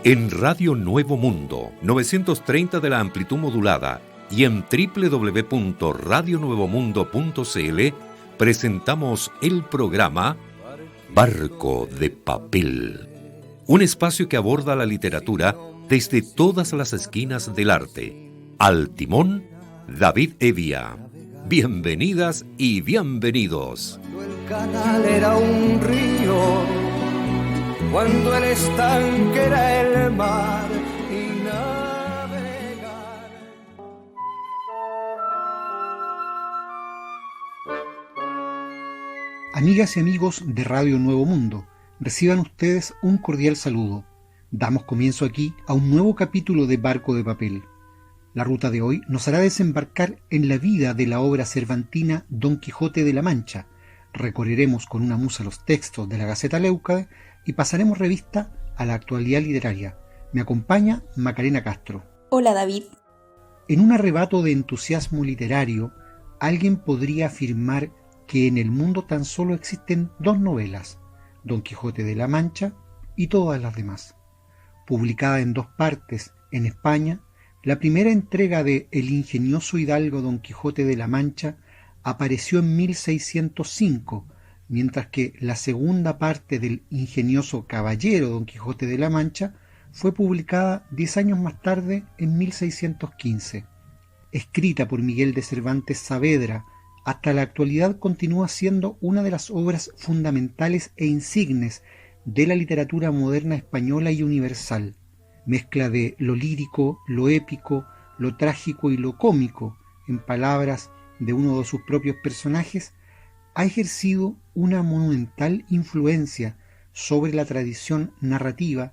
En Radio Nuevo Mundo, 930 de la amplitud modulada y en www.radionuevomundo.cl presentamos el programa Barco de Papel, un espacio que aborda la literatura desde todas las esquinas del arte. Al timón, David Evia. Bienvenidas y bienvenidos. El canal era un río, cuando el estanque era el mar y navegar. Amigas y amigos de Radio Nuevo Mundo, reciban ustedes un cordial saludo. Damos comienzo aquí a un nuevo capítulo de Barco de Papel. La ruta de hoy nos hará desembarcar en la vida de la obra cervantina Don Quijote de la Mancha. Recorreremos con una musa los textos de la Gaceta Leucade y pasaremos revista a la actualidad literaria. Me acompaña Macarena Castro. Hola, David. En un arrebato de entusiasmo literario, alguien podría afirmar que en el mundo tan solo existen dos novelas, Don Quijote de la Mancha y todas las demás. Publicada en dos partes en España, la primera entrega de El ingenioso hidalgo Don Quijote de la Mancha apareció en 1605, mientras que la segunda parte del ingenioso caballero Don Quijote de la Mancha fue publicada 10 años más tarde, en 1615. Escrita por Miguel de Cervantes Saavedra, hasta la actualidad continúa siendo una de las obras fundamentales e insignes de la literatura moderna española y universal. Mezcla de lo lírico, lo épico, lo trágico y lo cómico, en palabras de uno de sus propios personajes, ha ejercido una monumental influencia sobre la tradición narrativa,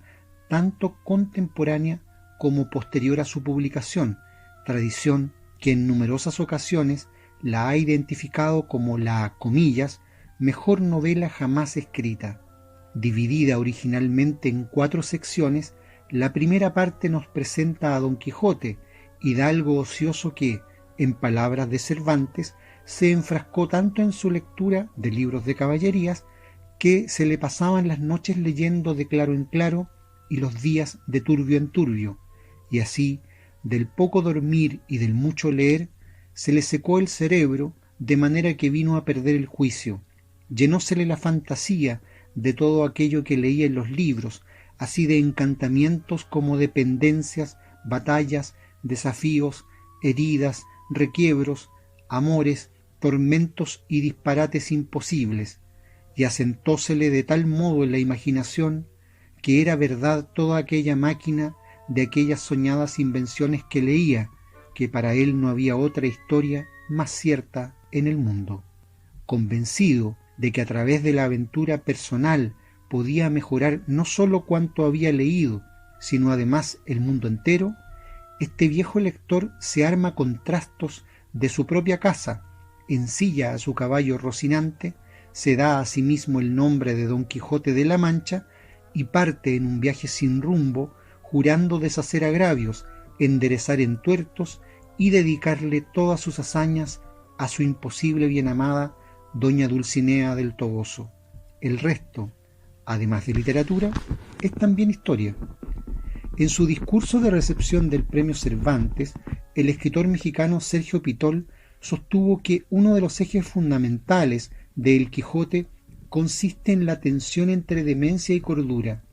tanto contemporánea como posterior a su publicación, tradición que en numerosas ocasiones la ha identificado como la, comillas, mejor novela jamás escrita. Dividida originalmente en 4 secciones, la primera parte nos presenta a Don Quijote, hidalgo ocioso que, en palabras de Cervantes, se enfrascó tanto en su lectura de libros de caballerías que se le pasaban las noches leyendo de claro en claro y los días de turbio en turbio, y así, del poco dormir y del mucho leer, se le secó el cerebro de manera que vino a perder el juicio. Llenósele la fantasía de todo aquello que leía en los libros, así de encantamientos como de pendencias, batallas, desafíos, heridas, requiebros, amores, tormentos y disparates imposibles, y asentósele de tal modo en la imaginación que era verdad toda aquella máquina de aquellas soñadas invenciones que leía, que para él no había otra historia más cierta en el mundo. Convencido de que a través de la aventura personal podía mejorar no sólo cuanto había leído, sino además el mundo entero, este viejo lector se arma con trastos de su propia casa, ensilla a su caballo Rocinante, se da a sí mismo el nombre de Don Quijote de la Mancha y parte en un viaje sin rumbo, jurando deshacer agravios, enderezar entuertos y dedicarle todas sus hazañas a su imposible bien amada doña Dulcinea del Toboso. El resto, además de literatura, es también historia. En su discurso de recepción del Premio Cervantes, el escritor mexicano Sergio Pitol sostuvo que uno de los ejes fundamentales de El Quijote consiste en la tensión entre demencia y cordura.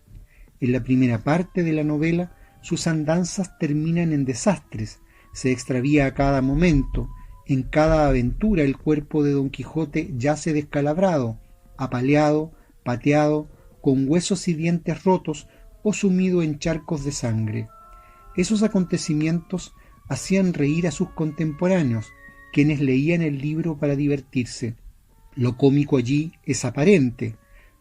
En la primera parte de la novela, sus andanzas terminan en desastres, se extravía a cada momento, en cada aventura el cuerpo de Don Quijote yace descalabrado, apaleado, pateado, con huesos y dientes rotos o sumido en charcos de sangre. Esos acontecimientos hacían reír a sus contemporáneos, quienes leían el libro para divertirse. Lo cómico allí es aparente,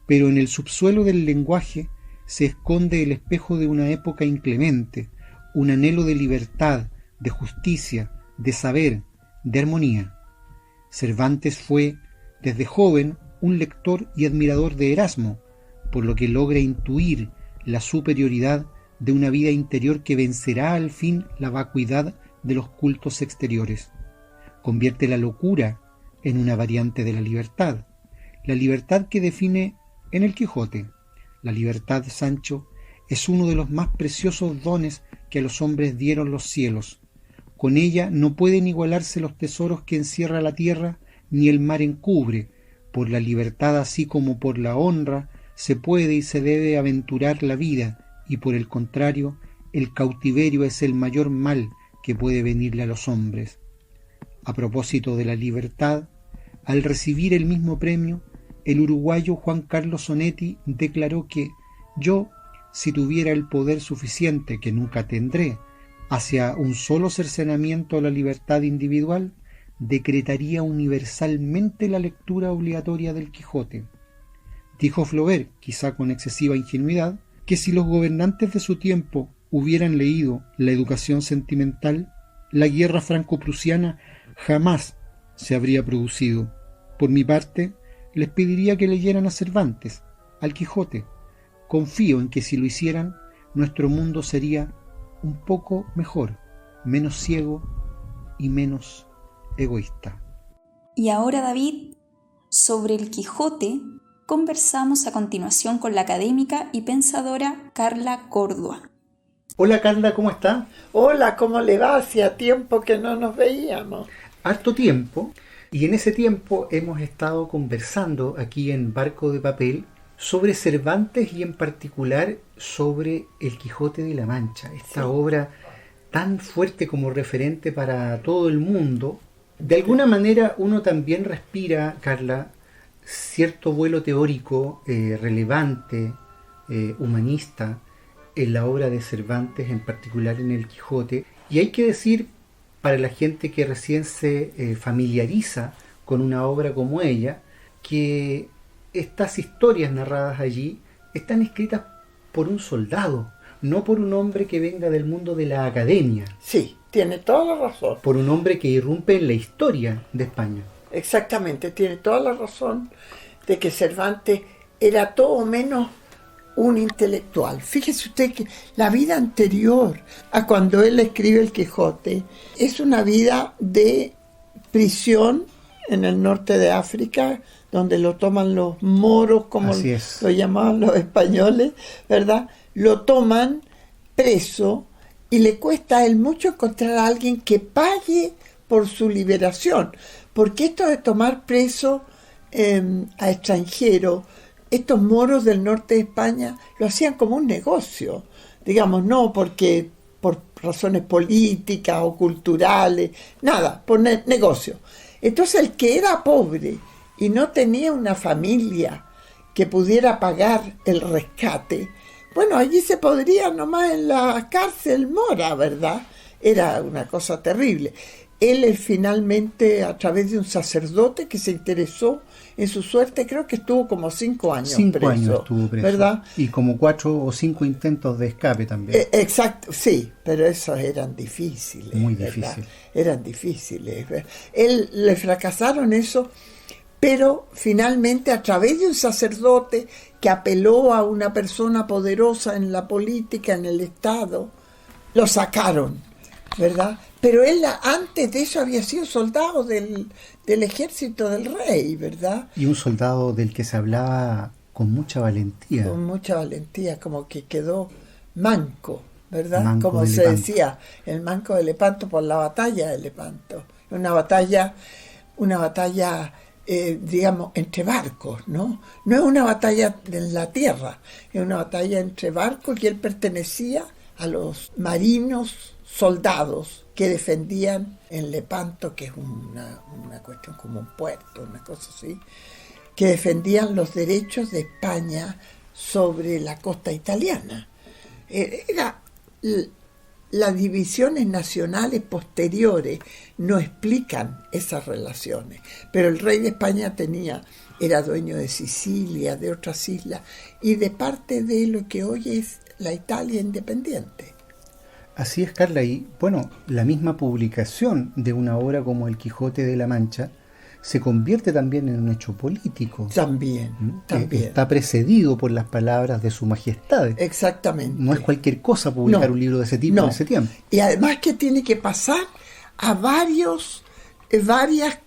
pero en el subsuelo del lenguaje se esconde el espejo de una época inclemente, un anhelo de libertad, de justicia, de saber, de armonía. Cervantes fue, desde joven, un lector y admirador de Erasmo, por lo que logra intuir la superioridad de una vida interior que vencerá al fin la vacuidad de los cultos exteriores. Convierte la locura en una variante de la libertad que define en el Quijote. La libertad, Sancho, es uno de los más preciosos dones que a los hombres dieron los cielos. Con ella no pueden igualarse los tesoros que encierra la tierra ni el mar encubre. Por la libertad así como por la honra se puede y se debe aventurar la vida, y por el contrario, el cautiverio es el mayor mal que puede venirle a los hombres. A propósito de la libertad, al recibir el mismo premio, el uruguayo Juan Carlos Onetti declaró que yo, si tuviera el poder suficiente, que nunca tendré, hacia un solo cercenamiento a la libertad individual, decretaría universalmente la lectura obligatoria del Quijote. Dijo Flaubert, quizá con excesiva ingenuidad, que si los gobernantes de su tiempo hubieran leído La educación sentimental, la guerra franco-prusiana jamás se habría producido. Por mi parte, les pediría que leyeran a Cervantes, al Quijote. Confío en que si lo hicieran, nuestro mundo sería un poco mejor, menos ciego y menos egoísta. Y ahora, David, sobre el Quijote conversamos a continuación con la académica y pensadora Carla Córdoa. Hola Carla, ¿cómo está? Hola, ¿cómo le va? Hacía tiempo que no nos veíamos. Harto tiempo, y en ese tiempo hemos estado conversando aquí en Barco de Papel sobre Cervantes y en particular sobre El Quijote de la Mancha, esta obra tan fuerte como referente para todo el mundo. De alguna manera uno también respira, Carla, cierto vuelo teórico relevante, humanista, en la obra de Cervantes, en particular en El Quijote. Y hay que decir, para la gente que recién se familiariza con una obra como ella, que estas historias narradas allí están escritas por un soldado, no por un hombre que venga del mundo de la academia. Sí, tiene toda la razón. Por un hombre que irrumpe en la historia de España. Exactamente, tiene toda la razón de que Cervantes era todo menos un intelectual. Fíjese usted que la vida anterior a cuando él escribe El Quijote es una vida de prisión en el norte de África, donde lo toman los moros, como lo llamaban los españoles, ¿verdad? Lo toman preso y le cuesta a él mucho encontrar a alguien que pague por su liberación, porque esto de tomar preso a extranjeros, estos moros del norte de España lo hacían como un negocio, digamos, no porque por razones políticas o culturales, nada, por negocio. Entonces el que era pobre y no tenía una familia que pudiera pagar el rescate, bueno, allí se podría nomás en la cárcel mora, ¿verdad? Era una cosa terrible. Él finalmente, a través de un sacerdote que se interesó en su suerte, creo que estuvo como 5 años preso. 5 años estuvo preso, ¿verdad? Y como 4 o 5 intentos de escape también. Exacto, sí, pero esos eran difíciles. Muy ¿verdad? difíciles. Eran difíciles. Él le fracasaron eso, pero finalmente a través de un sacerdote que apeló a una persona poderosa en la política, en el Estado, lo sacaron, ¿verdad? Pero él antes de eso había sido soldado del ejército del rey, ¿verdad? Y un soldado del que se hablaba con mucha valentía. Con mucha valentía, como que quedó manco, ¿verdad? Manco como de se Lepanto. decía, el manco de Lepanto por la batalla de Lepanto. Una batalla digamos, entre barcos, ¿no? No es una batalla en la tierra, es una batalla entre barcos y él pertenecía a los marinos soldados que defendían en Lepanto, que es una cuestión como un puerto, una cosa así, que defendían los derechos de España sobre la costa italiana. Las divisiones nacionales posteriores no explican esas relaciones, pero el rey de España era dueño de Sicilia, de otras islas, y de parte de lo que hoy es la Italia independiente. Así es, Carla, y bueno, la misma publicación de una obra como El Quijote de la Mancha se convierte también en un hecho político. También. Está precedido por las palabras de su majestad. Exactamente. No es cualquier cosa publicar un libro de ese tipo en ese tiempo. Y además que tiene que pasar a varias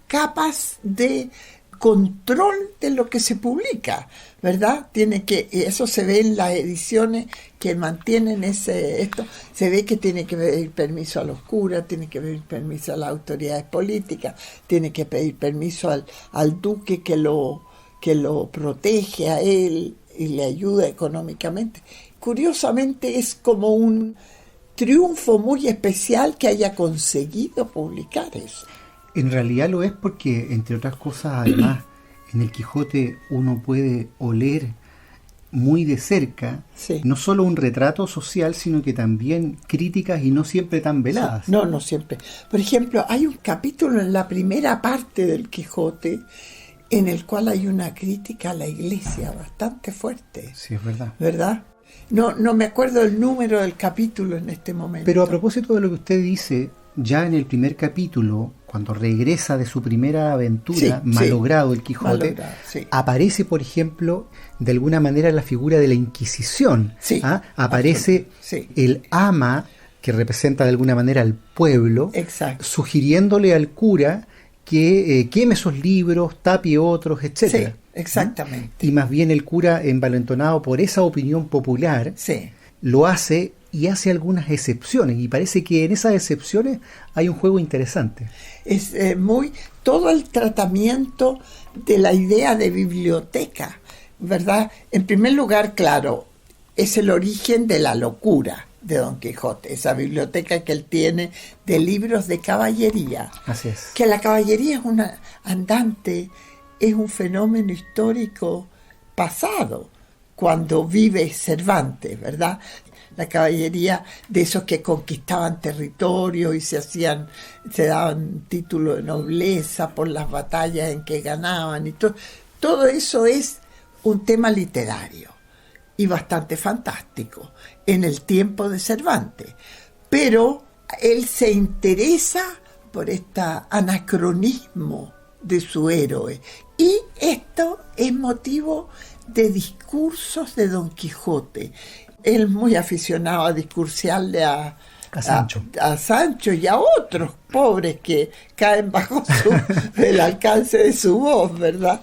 capas de control de lo que se publica, ¿verdad? Eso se ve en las ediciones que mantienen esto, se ve que tiene que pedir permiso a los curas, tiene que pedir permiso a las autoridades políticas, tiene que pedir permiso al duque que lo protege a él y le ayuda económicamente. Curiosamente es como un triunfo muy especial que haya conseguido publicar eso. En realidad lo es porque, entre otras cosas, además, en el Quijote uno puede oler muy de cerca, sí, no solo un retrato social, sino que también críticas y no siempre tan veladas. Sí, no siempre. Por ejemplo, hay un capítulo en la primera parte del Quijote en el cual hay una crítica a la Iglesia bastante fuerte. Sí, es verdad. ¿Verdad? No me acuerdo el número del capítulo en este momento. Pero a propósito de lo que usted dice, ya en el primer capítulo, cuando regresa de su primera aventura, malogrado el Quijote, aparece, por ejemplo, de alguna manera la figura de la Inquisición. Sí, aparece el ama, que representa de alguna manera al pueblo, exacto, sugiriéndole al cura que queme esos libros, tapie otros, etcétera. Sí, exactamente. Y más bien el cura, envalentonado por esa opinión popular, lo hace y hace algunas excepciones, y parece que en esas excepciones hay un juego interesante. Es todo el tratamiento de la idea de biblioteca, ¿verdad? En primer lugar, claro, es el origen de la locura de Don Quijote, esa biblioteca que él tiene de libros de caballería. Así es. Que la caballería es una andante, es un fenómeno histórico pasado, cuando vive Cervantes, ¿verdad? La caballería de esos que conquistaban territorio y se daban título de nobleza por las batallas en que ganaban y todo eso es un tema literario y bastante fantástico en el tiempo de Cervantes, pero él se interesa por este anacronismo de su héroe, y esto es motivo de discursos de Don Quijote. Él es muy aficionado a discursearle a Sancho y a otros pobres que caen bajo el alcance de su voz, ¿verdad?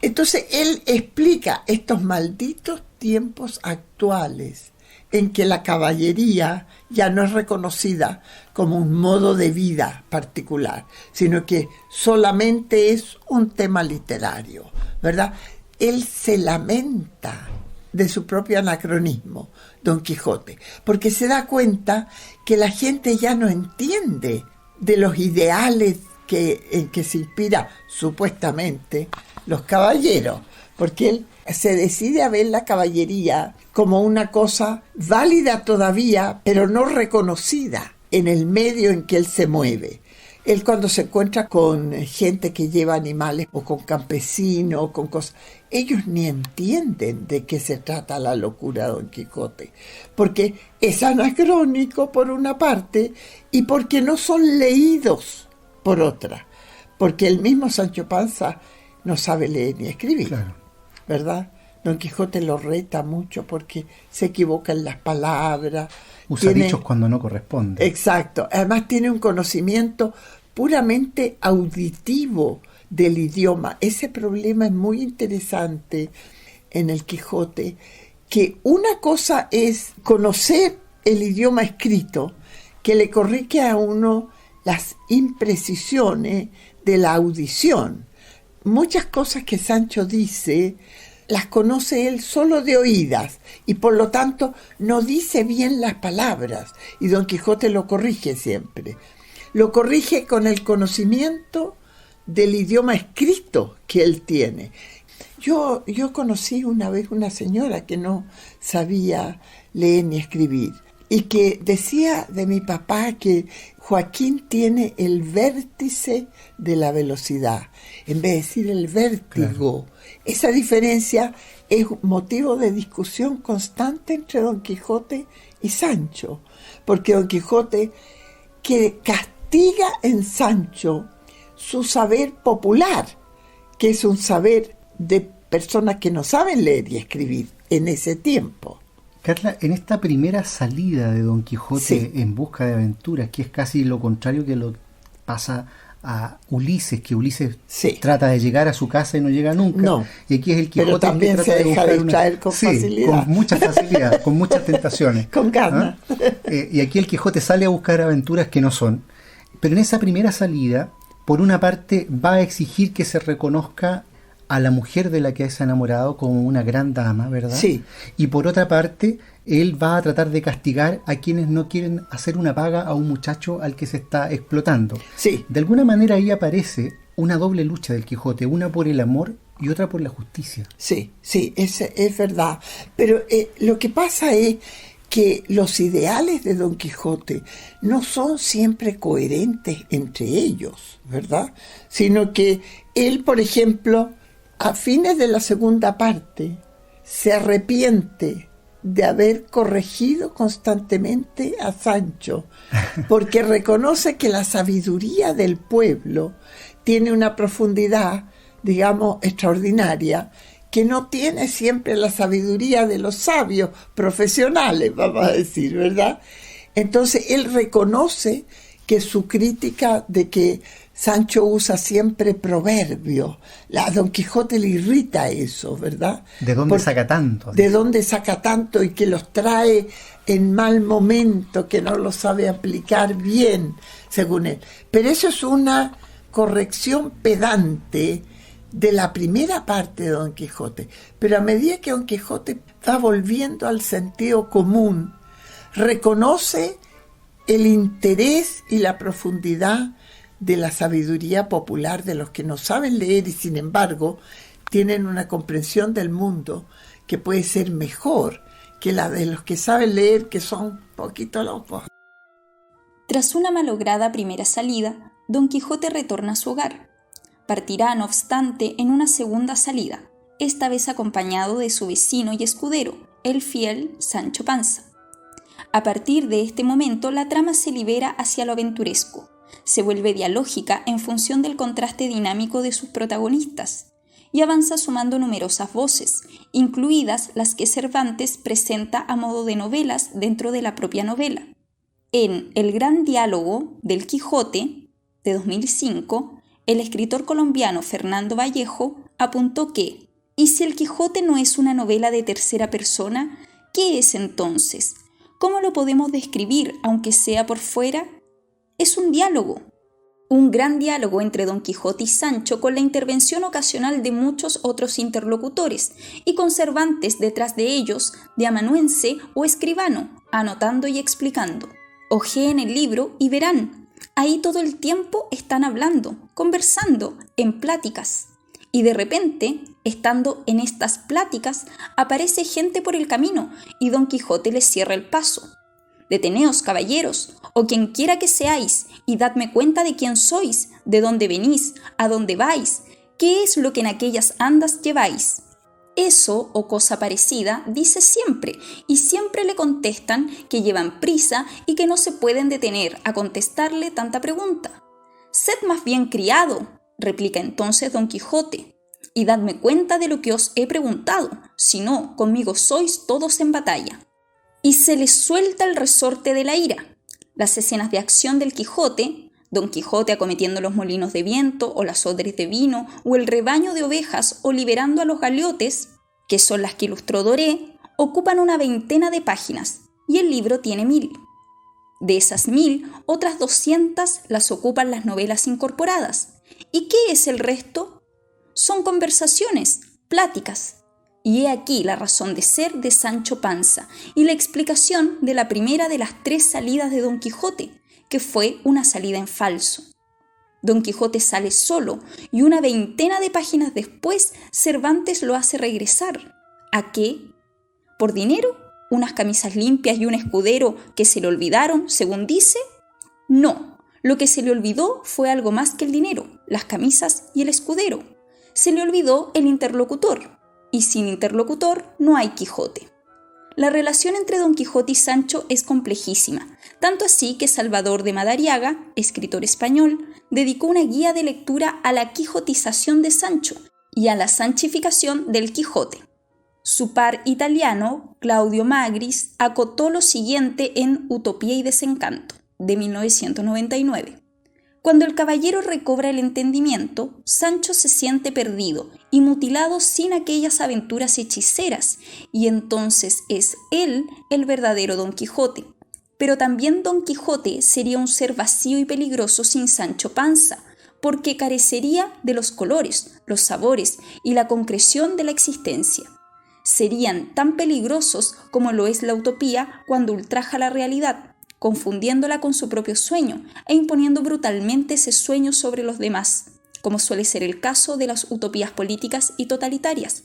Entonces él explica estos malditos tiempos actuales en que la caballería ya no es reconocida como un modo de vida particular, sino que solamente es un tema literario, ¿verdad? Él se lamenta de su propio anacronismo, Don Quijote, porque se da cuenta que la gente ya no entiende de los ideales en que se inspira supuestamente los caballeros, porque él se decide a ver la caballería como una cosa válida todavía, pero no reconocida en el medio en que él se mueve. Él, cuando se encuentra con gente que lleva animales o con campesinos o con cosas, ellos ni entienden de qué se trata la locura de Don Quijote, porque es anacrónico por una parte y porque no son leídos por otra, porque el mismo Sancho Panza no sabe leer ni escribir, claro, ¿verdad? Don Quijote lo reta mucho porque se equivoca en las palabras. Usa dichos cuando no corresponde. Exacto. Además tiene un conocimiento puramente auditivo del idioma. Ese problema es muy interesante en el Quijote, que una cosa es conocer el idioma escrito, que le corrige a uno las imprecisiones de la audición. Muchas cosas que Sancho dice las conoce él solo de oídas y por lo tanto no dice bien las palabras, y Don Quijote lo corrige siempre. Lo corrige con el conocimiento del idioma escrito que él tiene. Yo conocí una vez una señora que no sabía leer ni escribir y que decía de mi papá que Joaquín tiene el vértice de la velocidad, en vez de decir el vértigo. Claro. Esa diferencia es motivo de discusión constante entre Don Quijote y Sancho, porque Don Quijote que castiga en Sancho su saber popular, que es un saber de personas que no saben leer y escribir en ese tiempo. Carla, en esta primera salida de Don Quijote en busca de aventuras, que es casi lo contrario que lo pasa a Ulises, que Ulises Sí. trata de llegar a su casa y no llega nunca. No. Y aquí es el Quijote Pero también que trata se deja buscar distraer con facilidad. con mucha facilidad, con muchas tentaciones. Con ganas. ¿Ah? Y aquí el Quijote sale a buscar aventuras que no son. Pero en esa primera salida, por una parte, va a exigir que se reconozca a la mujer de la que se ha enamorado como una gran dama, ¿verdad? Sí. Y por otra parte, él va a tratar de castigar a quienes no quieren hacer una paga a un muchacho al que se está explotando. Sí. De alguna manera ahí aparece una doble lucha del Quijote, una por el amor y otra por la justicia. Sí, es verdad. Pero lo que pasa es que los ideales de Don Quijote no son siempre coherentes entre ellos, ¿verdad? Sino que él, por ejemplo, a fines de la segunda parte, se arrepiente de haber corregido constantemente a Sancho, porque reconoce que la sabiduría del pueblo tiene una profundidad, digamos, extraordinaria, que no tiene siempre la sabiduría de los sabios profesionales, vamos a decir, ¿verdad? Entonces él reconoce que su crítica de que Sancho usa siempre proverbios, a Don Quijote le irrita eso, ¿verdad? ¿De dónde saca tanto? ¿De dónde saca tanto y que los trae en mal momento, que no los sabe aplicar bien, según él? Pero eso es una corrección pedante de la primera parte de Don Quijote. Pero a medida que Don Quijote va volviendo al sentido común, reconoce el interés y la profundidad de la sabiduría popular de los que no saben leer y sin embargo tienen una comprensión del mundo que puede ser mejor que la de los que saben leer, que son poquito locos. Tras una malograda primera salida, Don Quijote retorna a su hogar. Partirá, no obstante, en una segunda salida, esta vez acompañado de su vecino y escudero, el fiel Sancho Panza. A partir de este momento, la trama se libera hacia lo aventuresco. Se vuelve dialógica en función del contraste dinámico de sus protagonistas y avanza sumando numerosas voces, incluidas las que Cervantes presenta a modo de novelas dentro de la propia novela. En El gran diálogo del Quijote, de 2005, el escritor colombiano Fernando Vallejo apuntó que, ¿y si el Quijote no es una novela de tercera persona? ¿Qué es entonces? ¿Cómo lo podemos describir, aunque sea por fuera? Es un diálogo, un gran diálogo entre Don Quijote y Sancho con la intervención ocasional de muchos otros interlocutores y con Cervantes detrás de ellos, de amanuense o escribano, anotando y explicando. Ojeen el libro y verán, ahí todo el tiempo están hablando, conversando, en pláticas. Y de repente, estando en estas pláticas, aparece gente por el camino y Don Quijote les cierra el paso. Deteneos, caballeros, o quien quiera que seáis, y dadme cuenta de quién sois, de dónde venís, a dónde vais, qué es lo que en aquellas andas lleváis. Eso o cosa parecida dice siempre, y siempre le contestan que llevan prisa y que no se pueden detener a contestarle tanta pregunta. Sed más bien criado, replica entonces Don Quijote, y dadme cuenta de lo que os he preguntado, si no, conmigo sois todos en batalla. Y se les suelta el resorte de la ira. Las escenas de acción del Quijote, Don Quijote acometiendo los molinos de viento o las odres de vino o el rebaño de ovejas o liberando a los galeotes, que son las que ilustró Doré, ocupan una veintena de páginas y el libro tiene 1000. De esas 1000, otras 200 las ocupan las novelas incorporadas. ¿Y qué es el resto? Son conversaciones, pláticas. Y he aquí la razón de ser de Sancho Panza y la explicación de la primera de las 3 salidas de Don Quijote, que fue una salida en falso. Don Quijote sale solo y una veintena de páginas después Cervantes lo hace regresar. ¿A qué? ¿Por dinero? ¿Unas camisas limpias y un escudero que se le olvidaron, según dice? No, lo que se le olvidó fue algo más que el dinero, las camisas y el escudero. Se le olvidó el interlocutor. Y sin interlocutor no hay Quijote. La relación entre Don Quijote y Sancho es complejísima, tanto así que Salvador de Madariaga, escritor español, dedicó una guía de lectura a la quijotización de Sancho y a la sanchificación del Quijote. Su par italiano, Claudio Magris, acotó lo siguiente en Utopía y desencanto, de 1999. Cuando el caballero recobra el entendimiento, Sancho se siente perdido y mutilado sin aquellas aventuras hechiceras, y entonces es él el verdadero Don Quijote. Pero también Don Quijote sería un ser vacío y peligroso sin Sancho Panza, porque carecería de los colores, los sabores y la concreción de la existencia. Serían tan peligrosos como lo es la utopía cuando ultraja la realidad, confundiéndola con su propio sueño e imponiendo brutalmente ese sueño sobre los demás, como suele ser el caso de las utopías políticas y totalitarias.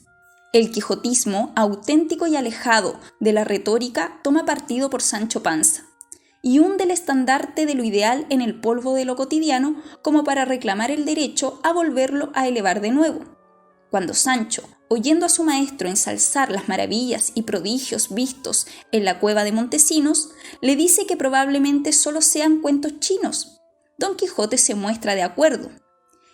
El quijotismo, auténtico y alejado de la retórica, toma partido por Sancho Panza y hunde el estandarte de lo ideal en el polvo de lo cotidiano como para reclamar el derecho a volverlo a elevar de nuevo. Cuando Sancho, oyendo a su maestro ensalzar las maravillas y prodigios vistos en la cueva de Montesinos, le dice que probablemente solo sean cuentos chinos, Don Quijote se muestra de acuerdo.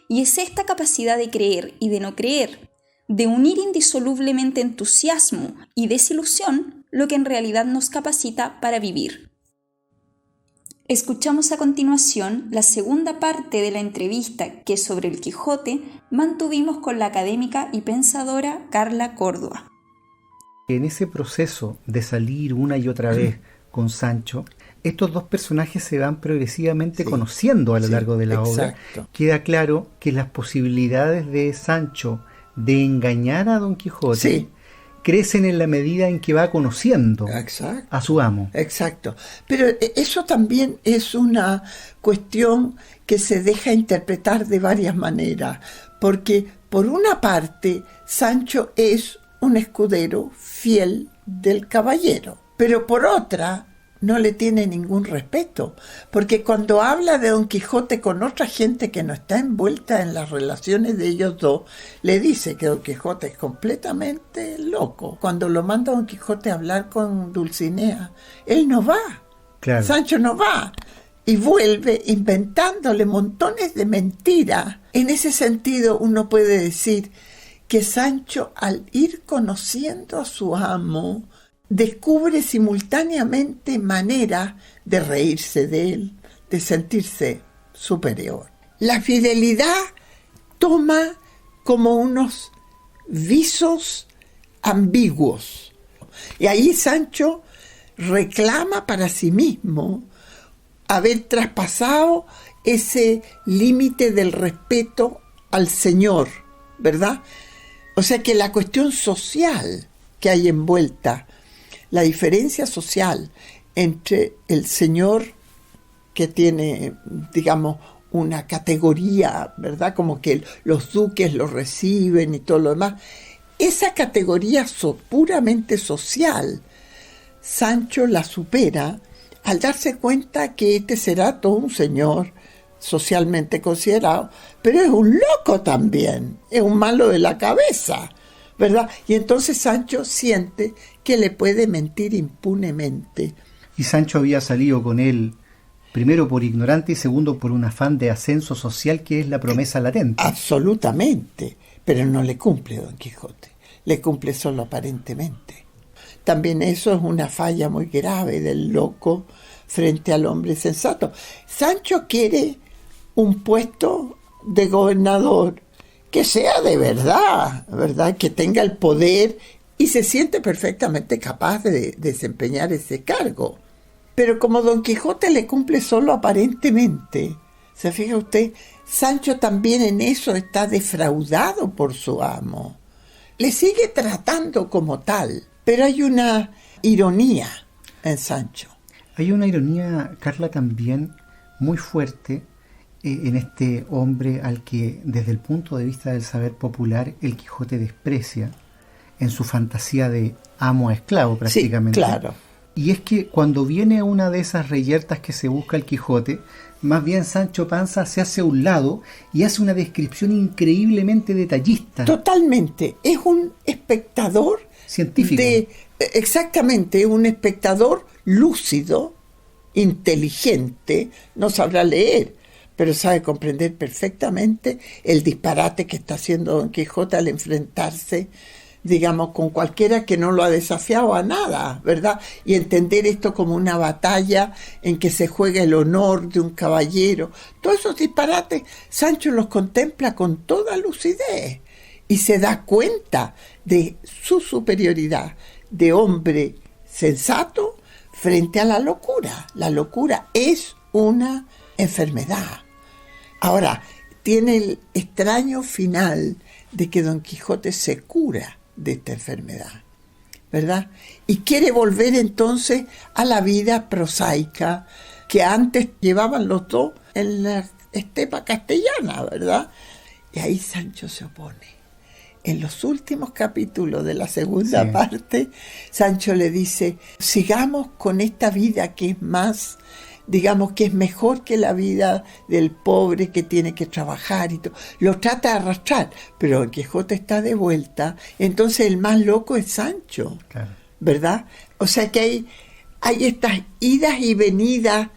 Y es esta capacidad de creer y de no creer, de unir indisolublemente entusiasmo y desilusión, lo que en realidad nos capacita para vivir. Escuchamos a continuación la segunda parte de la entrevista que sobre el Quijote mantuvimos con la académica y pensadora Carla Córdoba. En ese proceso de salir una y otra vez con Sancho, estos dos personajes se van progresivamente conociendo a lo largo de la obra. Queda claro que las posibilidades de Sancho de engañar a Don Quijote crecen en la medida en que va conociendo a su amo. Exacto. Pero eso también es una cuestión que se deja interpretar de varias maneras, porque por una parte Sancho es un escudero fiel del caballero, pero por otra no le tiene ningún respeto, porque cuando habla de Don Quijote con otra gente que no está envuelta en las relaciones de ellos dos, le dice que Don Quijote es completamente loco. Cuando lo manda Don Quijote a hablar con Dulcinea, él no va, Sancho no va, y vuelve inventándole montones de mentiras. En ese sentido uno puede decir que Sancho, al ir conociendo a su amo, descubre simultáneamente maneras de reírse de él, de sentirse superior. La fidelidad toma como unos visos ambiguos. Y ahí Sancho reclama para sí mismo haber traspasado ese límite del respeto al Señor, ¿verdad? O sea que la cuestión social que hay envuelta, la diferencia social entre el señor que tiene, digamos, una categoría, ¿verdad? Como que los duques lo reciben y todo lo demás. Esa categoría puramente social, Sancho la supera al darse cuenta que este será todo un señor socialmente considerado, pero es un loco también, es un malo de la cabeza, ¿verdad? Y entonces Sancho siente que le puede mentir impunemente. Y Sancho había salido con él, primero por ignorante y segundo por un afán de ascenso social que es la promesa latente. Absolutamente, pero no le cumple Don Quijote, le cumple solo aparentemente. También eso es una falla muy grave del loco frente al hombre sensato. Sancho quiere un puesto de gobernador que sea de verdad, ¿verdad? Que tenga el poder y se siente perfectamente capaz de desempeñar ese cargo. Pero como Don Quijote le cumple solo aparentemente, ¿se fija usted? Sancho también en eso está defraudado por su amo. Le sigue tratando como tal, pero hay una ironía en Sancho. Hay una ironía, Carla, también muy fuerte en este hombre al que, desde el punto de vista del saber popular, el Quijote desprecia en su fantasía de amo a esclavo prácticamente. Sí, claro. Y es que cuando viene una de esas reyertas que se busca el Quijote, más bien Sancho Panza se hace a un lado y hace una descripción increíblemente detallista. Totalmente. Es un espectador científico. Exactamente, un espectador lúcido, inteligente, no sabrá leer, pero sabe comprender perfectamente el disparate que está haciendo Don Quijote al enfrentarse digamos, con cualquiera que no lo ha desafiado a nada, ¿verdad? Y entender esto como una batalla en que se juega el honor de un caballero. Todos esos disparates, Sancho los contempla con toda lucidez y se da cuenta de su superioridad de hombre sensato frente a la locura. La locura es una enfermedad. Ahora, tiene el extraño final de que Don Quijote se cura de esta enfermedad, ¿verdad? Y quiere volver entonces a la vida prosaica que antes llevaban los dos en la estepa castellana, ¿verdad? Y ahí Sancho se opone. En los últimos capítulos de la segunda parte, Sancho le dice, sigamos con esta vida que es más, digamos que es mejor que la vida del pobre que tiene que trabajar y todo. Lo trata de arrastrar, pero Don Quijote está de vuelta, entonces el más loco es Sancho, claro, ¿verdad? O sea que hay estas idas y venidas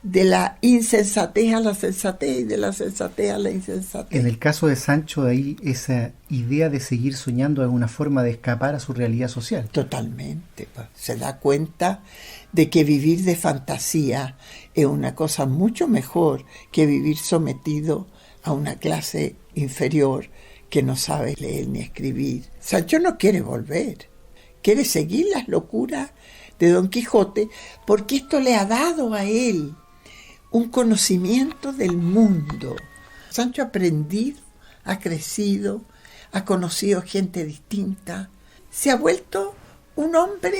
de la insensatez a la sensatez y de la sensatez a la insensatez. En el caso de Sancho, de ahí esa idea de seguir soñando es una forma de escapar a su realidad social. Totalmente. Se da cuenta de que vivir de fantasía es una cosa mucho mejor que vivir sometido a una clase inferior que no sabe leer ni escribir. Sancho no quiere volver, quiere seguir las locuras de Don Quijote porque esto le ha dado a él un conocimiento del mundo. Sancho ha aprendido, ha crecido, ha conocido gente distinta, se ha vuelto un hombre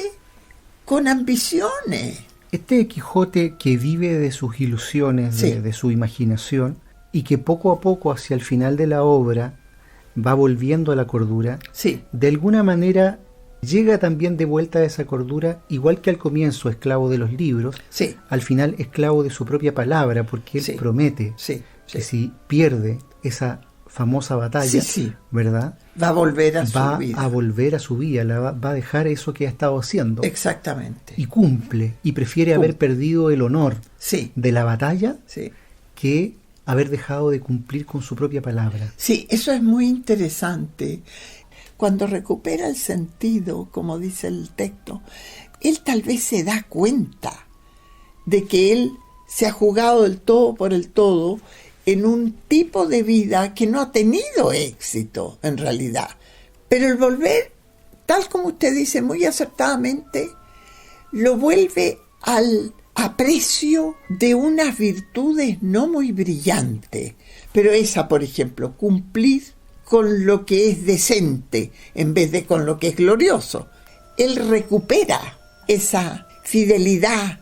con ambiciones. Este Quijote que vive de sus ilusiones, de su imaginación, y que poco a poco hacia el final de la obra va volviendo a la cordura, de alguna manera llega también de vuelta a esa cordura, igual que al comienzo esclavo de los libros, al final esclavo de su propia palabra, porque él promete que si pierde esa famosa batalla, ¿verdad? Va a volver a su vida. Va a volver a su vida, va a dejar eso que ha estado haciendo. Exactamente. Y cumple, y prefiere haber perdido el honor de la batalla que haber dejado de cumplir con su propia palabra. Sí, eso es muy interesante. Cuando recupera el sentido, como dice el texto, él tal vez se da cuenta de que él se ha jugado el todo por el todo en un tipo de vida que no ha tenido éxito en realidad. Pero el volver, tal como usted dice muy acertadamente, lo vuelve al aprecio de unas virtudes no muy brillantes. Pero esa, por ejemplo, cumplir con lo que es decente en vez de con lo que es glorioso. Él recupera esa fidelidad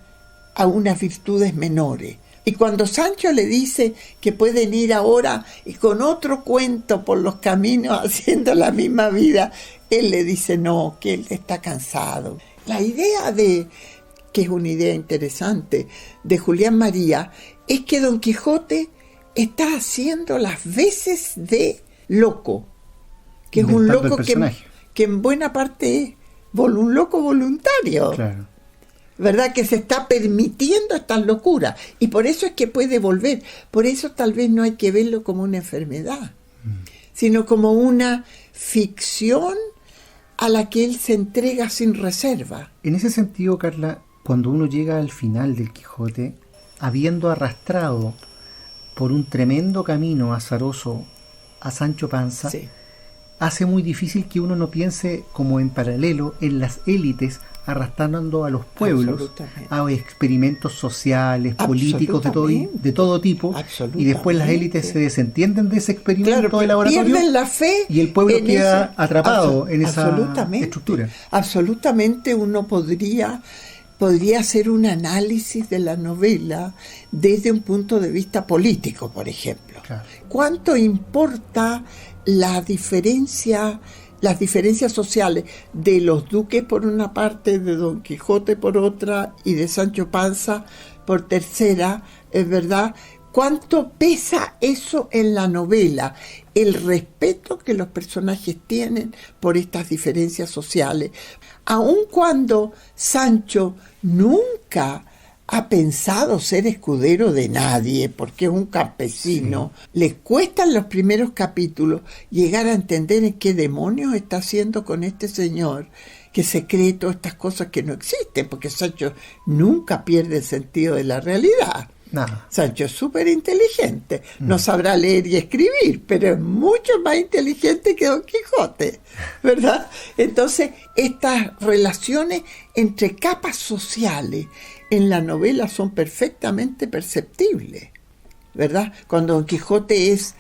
a unas virtudes menores. Y cuando Sancho le dice que pueden ir ahora y con otro cuento por los caminos haciendo la misma vida, él le dice no, que él está cansado. La idea que es una idea interesante, de Julián María, es que Don Quijote está haciendo las veces de loco, que es un loco que en buena parte es un loco voluntario, ¿verdad? Que se está permitiendo estas locuras y por eso es que puede volver. Por eso tal vez no hay que verlo como una enfermedad, sino como una ficción a la que él se entrega sin reserva. En ese sentido, Carla, cuando uno llega al final del Quijote, habiendo arrastrado por un tremendo camino azaroso a Sancho Panza, hace muy difícil que uno no piense como en paralelo en las élites arrastrando a los pueblos a experimentos sociales, políticos de todo tipo, y después las élites se desentienden de ese experimento de laboratorio, pierden la fe y el pueblo queda atrapado en esa estructura. Absolutamente, uno podría hacer un análisis de la novela desde un punto de vista político, por ejemplo. ¿Cuánto importa las diferencias sociales de los duques por una parte, de Don Quijote por otra y de Sancho Panza por tercera, es verdad? ¿Cuánto pesa eso en la novela? El respeto que los personajes tienen por estas diferencias sociales. Aun cuando Sancho nunca ha pensado ser escudero de nadie, porque es un campesino. Sí. Le cuestan los primeros capítulos llegar a entender en qué demonios está haciendo con este señor, que se cree todas estas cosas que no existen, porque Sancho nunca pierde el sentido de la realidad. Nada. Sancho es súper inteligente, no sabrá leer y escribir, pero es mucho más inteligente que Don Quijote, ¿verdad? Entonces, estas relaciones entre capas sociales en la novela son perfectamente perceptibles, ¿verdad? Cuando Don Quijote es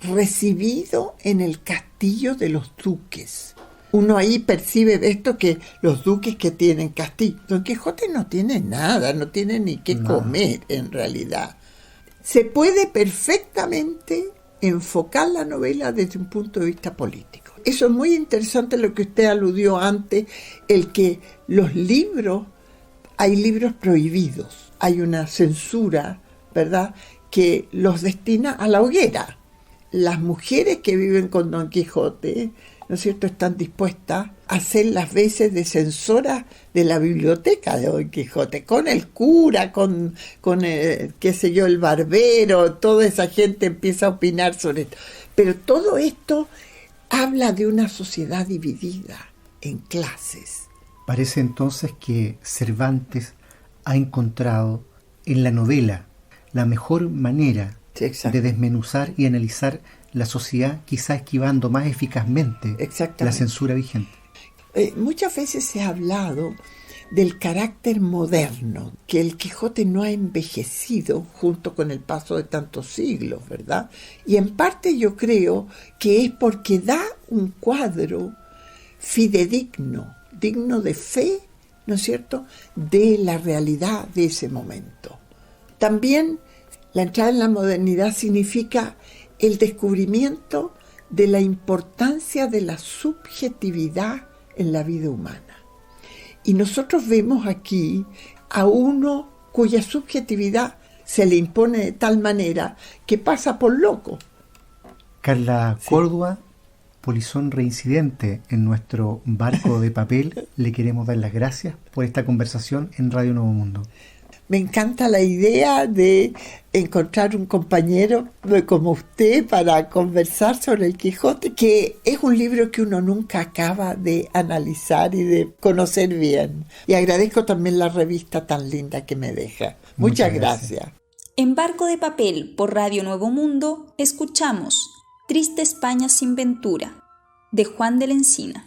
recibido en el castillo de los duques, uno ahí percibe esto, que los duques que tienen castillo. Don Quijote no tiene nada, no tiene ni qué comer en realidad. Se puede perfectamente enfocar la novela desde un punto de vista político. Eso es muy interesante lo que usted aludió antes, el que los libros, hay libros prohibidos, hay una censura, ¿verdad?, que los destina a la hoguera. Las mujeres que viven con Don Quijote, ¿no es cierto?, están dispuestas a hacer las veces de censora de la biblioteca de Don Quijote, con el cura, con qué sé yo, el barbero, toda esa gente empieza a opinar sobre esto. Pero todo esto habla de una sociedad dividida en clases. Parece entonces que Cervantes ha encontrado en la novela la mejor manera de desmenuzar y analizar la sociedad, quizá esquivando más eficazmente la censura vigente. Muchas veces se ha hablado del carácter moderno, que el Quijote no ha envejecido junto con el paso de tantos siglos, ¿verdad? Y en parte yo creo que es porque da un cuadro fidedigno, digno de fe, ¿no es cierto?, de la realidad de ese momento. También la entrada en la modernidad significa el descubrimiento de la importancia de la subjetividad en la vida humana. Y nosotros vemos aquí a uno cuya subjetividad se le impone de tal manera que pasa por loco. Carla Córdoba, polizón reincidente en nuestro barco de papel, le queremos dar las gracias por esta conversación en Radio Nuevo Mundo. Me encanta la idea de encontrar un compañero como usted para conversar sobre el Quijote, que es un libro que uno nunca acaba de analizar y de conocer bien. Y agradezco también la revista tan linda que me deja. Muchas gracias. En Barco de Papel por Radio Nuevo Mundo escuchamos Triste España sin ventura, de Juan de la Encina.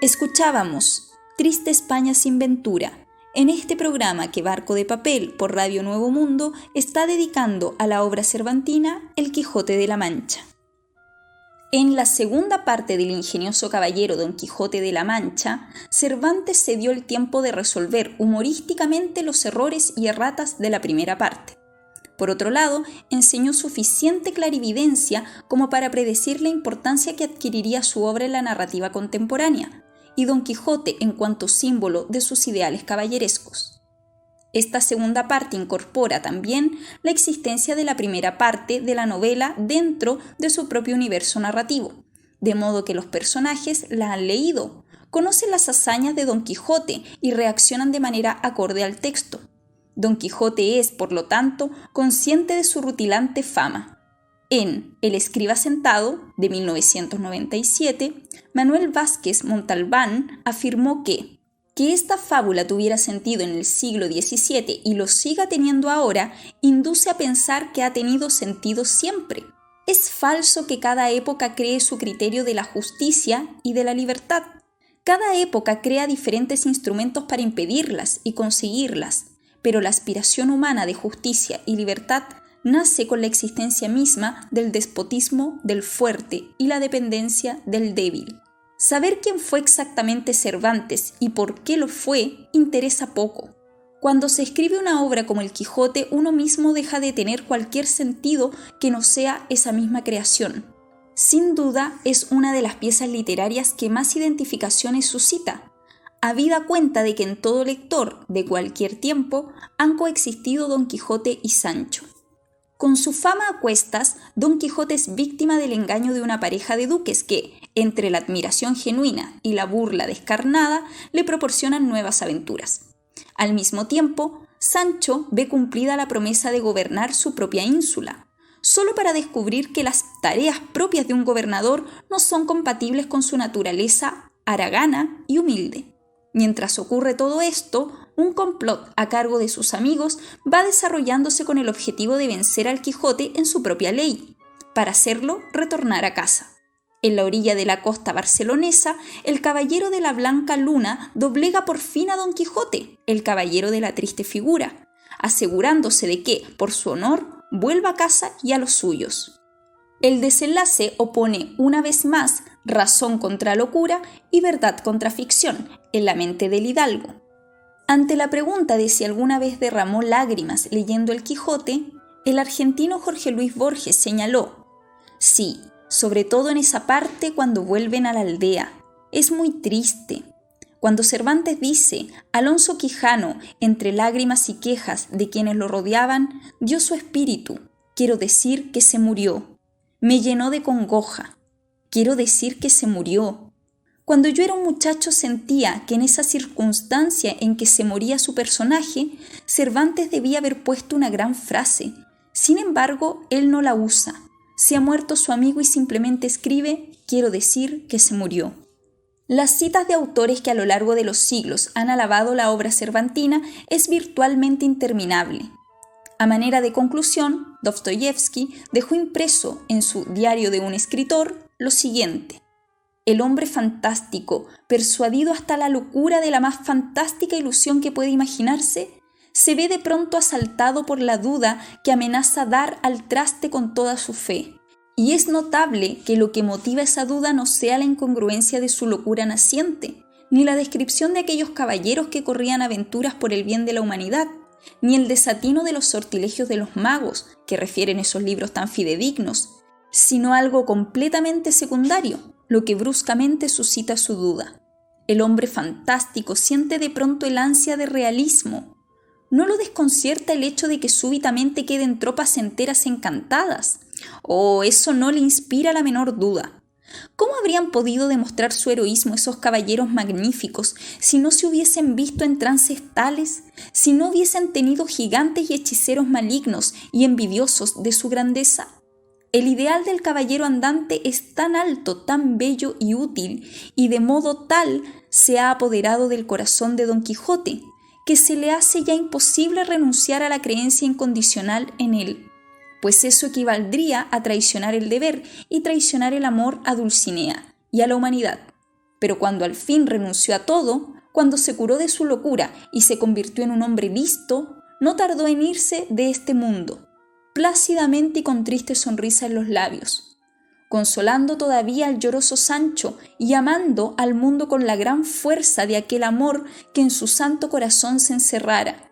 Escuchábamos Triste España sin Ventura, en este programa que Barco de Papel por Radio Nuevo Mundo está dedicando a la obra cervantina El Quijote de la Mancha. En la segunda parte del ingenioso caballero Don Quijote de la Mancha, Cervantes se dio el tiempo de resolver humorísticamente los errores y erratas de la primera parte. Por otro lado, enseñó suficiente clarividencia como para predecir la importancia que adquiriría su obra en la narrativa contemporánea, y Don Quijote en cuanto símbolo de sus ideales caballerescos. Esta segunda parte incorpora también la existencia de la primera parte de la novela dentro de su propio universo narrativo, de modo que los personajes la han leído, conocen las hazañas de Don Quijote y reaccionan de manera acorde al texto. Don Quijote es, por lo tanto, consciente de su rutilante fama. En El escriba sentado, de 1997, Manuel Vázquez Montalbán afirmó que esta fábula tuviera sentido en el siglo XVII y lo siga teniendo ahora, induce a pensar que ha tenido sentido siempre. Es falso que cada época cree su criterio de la justicia y de la libertad. Cada época crea diferentes instrumentos para impedirlas y conseguirlas, pero la aspiración humana de justicia y libertad nace con la existencia misma del despotismo del fuerte y la dependencia del débil. Saber quién fue exactamente Cervantes y por qué lo fue interesa poco. Cuando se escribe una obra como El Quijote, uno mismo deja de tener cualquier sentido que no sea esa misma creación. Sin duda, es una de las piezas literarias que más identificaciones suscita, habida cuenta de que en todo lector, de cualquier tiempo, han coexistido Don Quijote y Sancho. Con su fama a cuestas, Don Quijote es víctima del engaño de una pareja de duques que, entre la admiración genuina y la burla descarnada, le proporcionan nuevas aventuras. Al mismo tiempo, Sancho ve cumplida la promesa de gobernar su propia ínsula, solo para descubrir que las tareas propias de un gobernador no son compatibles con su naturaleza haragana y humilde. Mientras ocurre todo esto, un complot a cargo de sus amigos va desarrollándose con el objetivo de vencer al Quijote en su propia ley, para hacerlo retornar a casa. En la orilla de la costa barcelonesa, el caballero de la blanca luna doblega por fin a Don Quijote, el caballero de la triste figura, asegurándose de que, por su honor, vuelva a casa y a los suyos. El desenlace opone una vez más razón contra locura y verdad contra ficción en la mente del hidalgo. Ante la pregunta de si alguna vez derramó lágrimas leyendo El Quijote, el argentino Jorge Luis Borges señaló: sí, sobre todo en esa parte cuando vuelven a la aldea. Es muy triste. Cuando Cervantes dice: Alonso Quijano, entre lágrimas y quejas de quienes lo rodeaban, dio su espíritu, quiero decir que se murió. Me llenó de congoja. Quiero decir que se murió. Cuando yo era un muchacho sentía que en esa circunstancia en que se moría su personaje, Cervantes debía haber puesto una gran frase. Sin embargo, él no la usa. Se ha muerto su amigo y simplemente escribe: quiero decir que se murió. Las citas de autores que a lo largo de los siglos han alabado la obra cervantina es virtualmente interminable. A manera de conclusión, Dostoyevsky dejó impreso en su Diario de un escritor lo siguiente: el hombre fantástico, persuadido hasta la locura de la más fantástica ilusión que puede imaginarse, se ve de pronto asaltado por la duda que amenaza dar al traste con toda su fe. Y es notable que lo que motiva esa duda no sea la incongruencia de su locura naciente, ni la descripción de aquellos caballeros que corrían aventuras por el bien de la humanidad, ni el desatino de los sortilegios de los magos, que refieren esos libros tan fidedignos, sino algo completamente secundario, lo que bruscamente suscita su duda. El hombre fantástico siente de pronto el ansia de realismo. ¿No lo desconcierta el hecho de que súbitamente queden tropas enteras encantadas? ¿O eso no le inspira la menor duda? ¿Cómo habrían podido demostrar su heroísmo esos caballeros magníficos si no se hubiesen visto en trances tales, si no hubiesen tenido gigantes y hechiceros malignos y envidiosos de su grandeza? El ideal del caballero andante es tan alto, tan bello y útil, y de modo tal se ha apoderado del corazón de Don Quijote, que se le hace ya imposible renunciar a la creencia incondicional en él, pues eso equivaldría a traicionar el deber y traicionar el amor a Dulcinea y a la humanidad. Pero cuando al fin renunció a todo, cuando se curó de su locura y se convirtió en un hombre listo, no tardó en irse de este mundo, plácidamente y con triste sonrisa en los labios, consolando todavía al lloroso Sancho y amando al mundo con la gran fuerza de aquel amor que en su santo corazón se encerrara,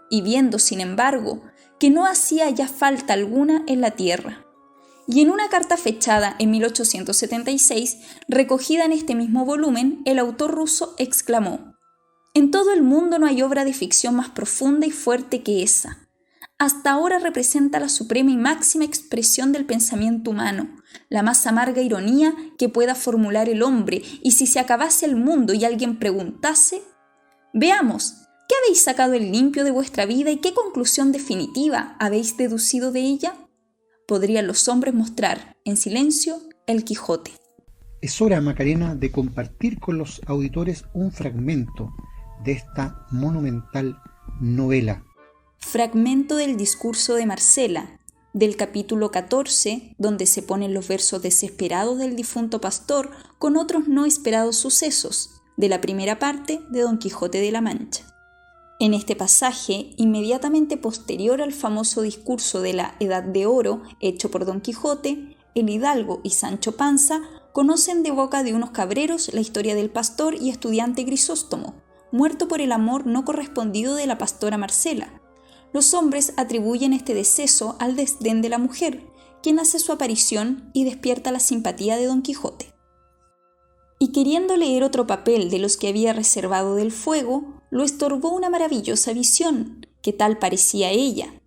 y viendo, sin embargo, que no hacía ya falta alguna en la tierra. Y en una carta fechada en 1876, recogida en este mismo volumen, el autor ruso exclamó: «En todo el mundo no hay obra de ficción más profunda y fuerte que esa. Hasta ahora representa la suprema y máxima expresión del pensamiento humano, la más amarga ironía que pueda formular el hombre, y si se acabase el mundo y alguien preguntase: veamos, ¿qué habéis sacado en limpio de vuestra vida y qué conclusión definitiva habéis deducido de ella?», podrían los hombres mostrar en silencio el Quijote. Es hora, Macarena, de compartir con los auditores un fragmento de esta monumental novela. Fragmento del discurso de Marcela, del capítulo 14, donde se ponen los versos desesperados del difunto pastor con otros no esperados sucesos, de la primera parte de Don Quijote de la Mancha. En este pasaje, inmediatamente posterior al famoso discurso de la Edad de Oro hecho por Don Quijote, el hidalgo y Sancho Panza conocen de boca de unos cabreros la historia del pastor y estudiante Grisóstomo, muerto por el amor no correspondido de la pastora Marcela. Los hombres atribuyen este deceso al desdén de la mujer, quien hace su aparición y despierta la simpatía de Don Quijote. Y queriendo leer otro papel de los que había reservado del fuego, lo estorbó una maravillosa visión, que tal parecía ella,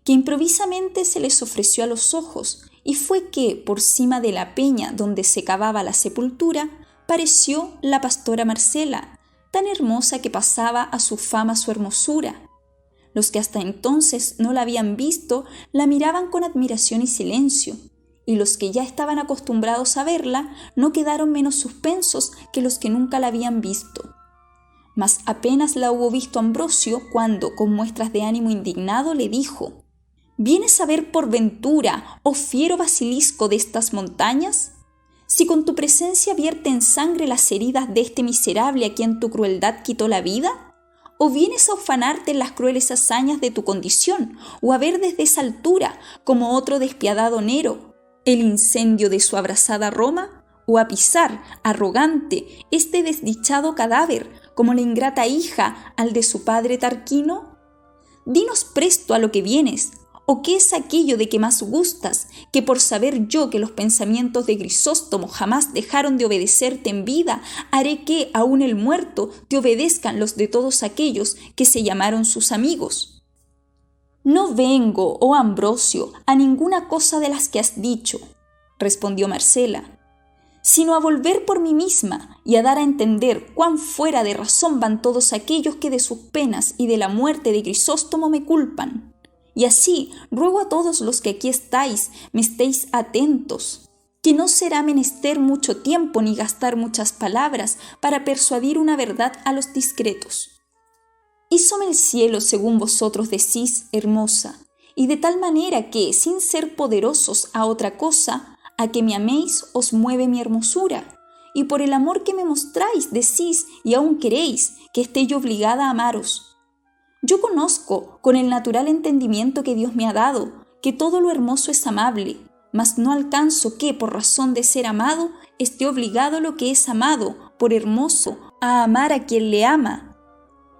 que improvisamente se les ofreció a los ojos, y fue que, por cima de la peña donde se cavaba la sepultura, pareció la pastora Marcela, tan hermosa que pasaba a su fama su hermosura. Los que hasta entonces no la habían visto, la miraban con admiración y silencio, y los que ya estaban acostumbrados a verla, no quedaron menos suspensos que los que nunca la habían visto. Mas apenas la hubo visto Ambrosio, cuando, con muestras de ánimo indignado, le dijo: ¿vienes a ver por ventura, oh fiero basilisco de estas montañas? Si con tu presencia vierte en sangre las heridas de este miserable a quien tu crueldad quitó la vida, ¿o vienes a ufanarte en las crueles hazañas de tu condición, o a ver desde esa altura, como otro despiadado Nero, el incendio de su abrasada Roma, o a pisar, arrogante, este desdichado cadáver, como la ingrata hija al de su padre Tarquino? Dinos presto a lo que vienes, o qué es aquello de que más gustas, que por saber yo que los pensamientos de Grisóstomo jamás dejaron de obedecerte en vida, haré que, aun el muerto, te obedezcan los de todos aquellos que se llamaron sus amigos. No vengo, oh Ambrosio, a ninguna cosa de las que has dicho, respondió Marcela, sino a volver por mí misma y a dar a entender cuán fuera de razón van todos aquellos que de sus penas y de la muerte de Grisóstomo me culpan. Y así ruego a todos los que aquí estáis, me estéis atentos, que no será menester mucho tiempo ni gastar muchas palabras para persuadir una verdad a los discretos. Hízome el cielo, según vosotros decís, hermosa, y de tal manera que, sin ser poderosos a otra cosa, a que me améis os mueve mi hermosura, y por el amor que me mostráis decís y aún queréis que esté yo obligada a amaros. Yo conozco, con el natural entendimiento que Dios me ha dado, que todo lo hermoso es amable, mas no alcanzo que, por razón de ser amado, esté obligado lo que es amado, por hermoso, a amar a quien le ama.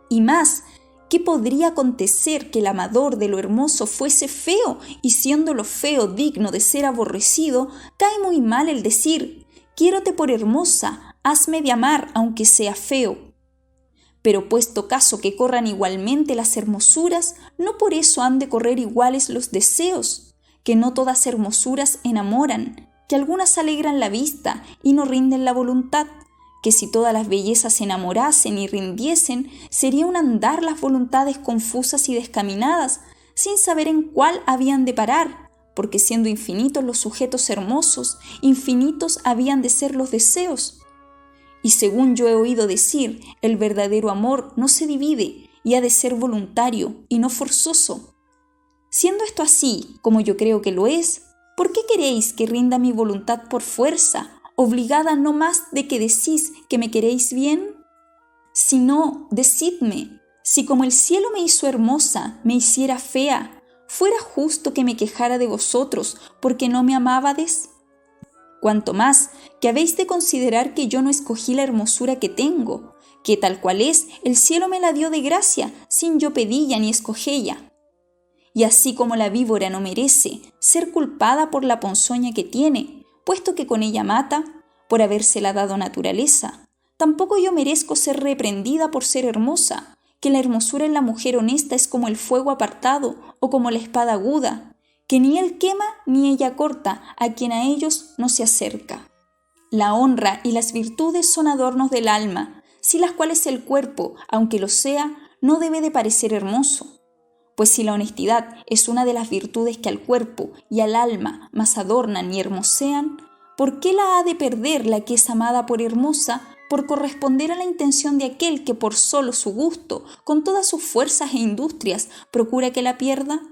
Y más, ¿qué podría acontecer que el amador de lo hermoso fuese feo, y siendo lo feo digno de ser aborrecido, cae muy mal el decir: quiérote por hermosa, hazme de amar aunque sea feo? Pero puesto caso que corran igualmente las hermosuras, no por eso han de correr iguales los deseos, que no todas hermosuras enamoran, que algunas alegran la vista y no rinden la voluntad, que si todas las bellezas enamorasen y rindiesen, sería un andar las voluntades confusas y descaminadas, sin saber en cuál habían de parar, porque siendo infinitos los sujetos hermosos, infinitos habían de ser los deseos. Y según yo he oído decir, el verdadero amor no se divide y ha de ser voluntario y no forzoso. Siendo esto así, como yo creo que lo es, ¿por qué queréis que rinda mi voluntad por fuerza, obligada no más de que decís que me queréis bien? Si no, decidme, si como el cielo me hizo hermosa, me hiciera fea, ¿fuera justo que me quejara de vosotros porque no me amábades? Cuanto más que habéis de considerar que yo no escogí la hermosura que tengo, que tal cual es, el cielo me la dio de gracia, sin yo pedilla ni escogella. Y así como la víbora no merece ser culpada por la ponzoña que tiene, puesto que con ella mata, por habérsela dado naturaleza, tampoco yo merezco ser reprendida por ser hermosa, que la hermosura en la mujer honesta es como el fuego apartado o como la espada aguda, que ni él quema ni ella corta a quien a ellos no se acerca. La honra y las virtudes son adornos del alma, sin las cuales el cuerpo, aunque lo sea, no debe de parecer hermoso. Pues si la honestidad es una de las virtudes que al cuerpo y al alma más adornan y hermosean, ¿por qué la ha de perder la que es amada por hermosa por corresponder a la intención de aquel que por solo su gusto, con todas sus fuerzas e industrias, procura que la pierda?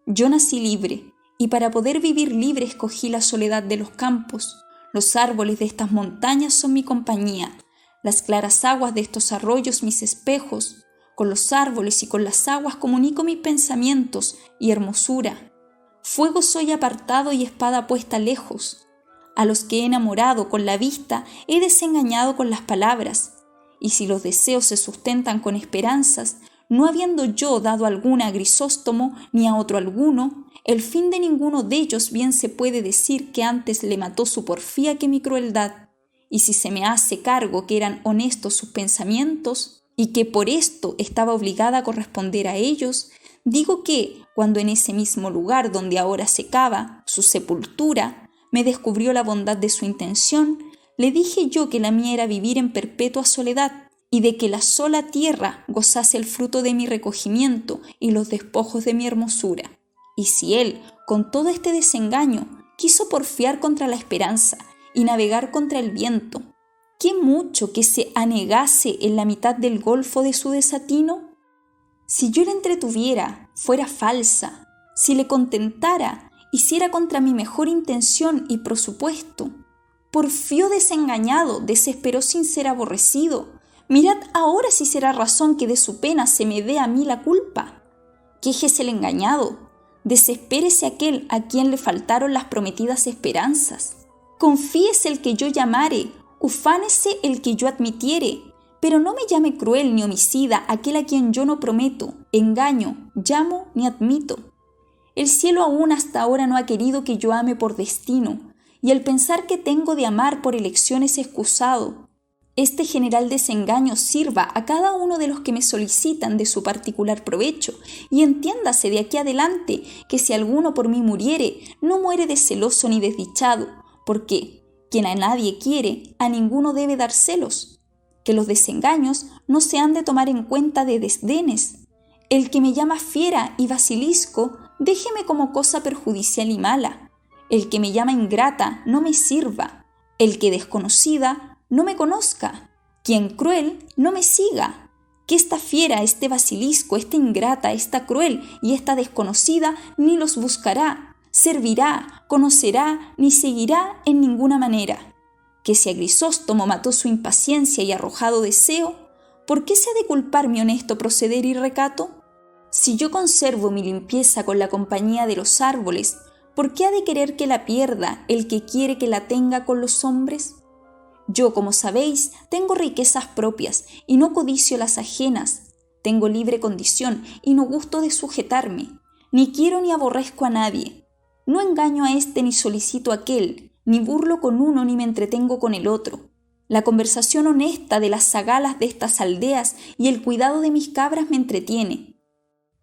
Yo nací libre, y para poder vivir libre escogí la soledad de los campos. Los árboles de estas montañas son mi compañía, las claras aguas de estos arroyos mis espejos. Con los árboles y con las aguas comunico mis pensamientos y hermosura. Fuego soy apartado y espada puesta lejos. A los que he enamorado con la vista he desengañado con las palabras. Y si los deseos se sustentan con esperanzas, no habiendo yo dado alguna a Grisóstomo ni a otro alguno, el fin de ninguno de ellos bien se puede decir que antes le mató su porfía que mi crueldad. Y si se me hace cargo que eran honestos sus pensamientos, y que por esto estaba obligada a corresponder a ellos, digo que, cuando en ese mismo lugar donde ahora se cava su sepultura, me descubrió la bondad de su intención, le dije yo que la mía era vivir en perpetua soledad, y de que la sola tierra gozase el fruto de mi recogimiento y los despojos de mi hermosura. Y si él, con todo este desengaño, quiso porfiar contra la esperanza y navegar contra el viento, ¿qué mucho que se anegase en la mitad del golfo de su desatino? Si yo la entretuviera, fuera falsa, si le contentara, hiciera contra mi mejor intención y prosupuesto. Porfió desengañado, desesperó sin ser aborrecido. Mirad ahora si será razón que de su pena se me dé a mí la culpa. Quéjese el engañado, desespérese aquel a quien le faltaron las prometidas esperanzas. Confíese el que yo llamare, ufánese el que yo admitiere, pero no me llame cruel ni homicida aquel a quien yo no prometo, engaño, llamo ni admito. El cielo aún hasta ahora no ha querido que yo ame por destino, y el pensar que tengo de amar por elección es excusado. Este general desengaño sirva a cada uno de los que me solicitan de su particular provecho, y entiéndase de aquí adelante que si alguno por mí muriere, no muere de celoso ni desdichado, porque quien a nadie quiere, a ninguno debe dar celos. Que los desengaños no se han de tomar en cuenta de desdenes. El que me llama fiera y basilisco, déjeme como cosa perjudicial y mala. El que me llama ingrata, no me sirva. El que desconocida, no me conozca. Quien cruel, no me siga. Que esta fiera, este basilisco, esta ingrata, esta cruel y esta desconocida ni los buscará, servirá, conocerá, ni seguirá en ninguna manera. Que si a Grisóstomo mató su impaciencia y arrojado deseo, ¿por qué se ha de culpar mi honesto proceder y recato? Si yo conservo mi limpieza con la compañía de los árboles, ¿por qué ha de querer que la pierda el que quiere que la tenga con los hombres? Yo, como sabéis, tengo riquezas propias y no codicio las ajenas. Tengo libre condición y no gusto de sujetarme. Ni quiero ni aborrezco a nadie. No engaño a este ni solicito a aquel, ni burlo con uno ni me entretengo con el otro. La conversación honesta de las zagalas de estas aldeas y el cuidado de mis cabras me entretiene.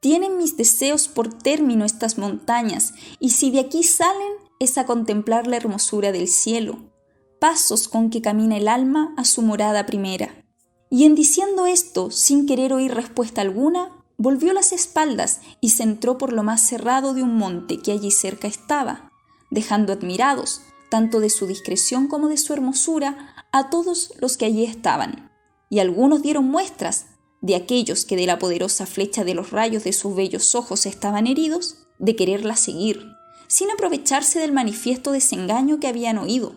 Tienen mis deseos por término estas montañas, y si de aquí salen es a contemplar la hermosura del cielo, pasos con que camina el alma a su morada primera. Y en diciendo esto, sin querer oír respuesta alguna, volvió las espaldas y se entró por lo más cerrado de un monte que allí cerca estaba, dejando admirados, tanto de su discreción como de su hermosura, a todos los que allí estaban. Y algunos dieron muestras, de aquellos que de la poderosa flecha de los rayos de sus bellos ojos estaban heridos, de quererla seguir, sin aprovecharse del manifiesto desengaño que habían oído.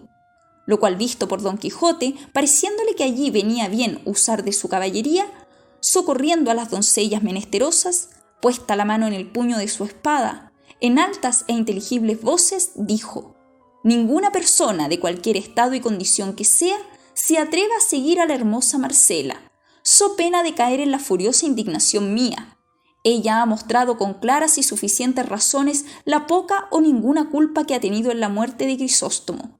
lo cual visto por Don Quijote, pareciéndole que allí venía bien usar de su caballería, socorriendo a las doncellas menesterosas, puesta la mano en el puño de su espada, en altas e inteligibles voces dijo: «Ninguna persona de cualquier estado y condición que sea se atreva a seguir a la hermosa Marcela, so pena de caer en la furiosa indignación mía. Ella ha mostrado con claras y suficientes razones la poca o ninguna culpa que ha tenido en la muerte de Grisóstomo,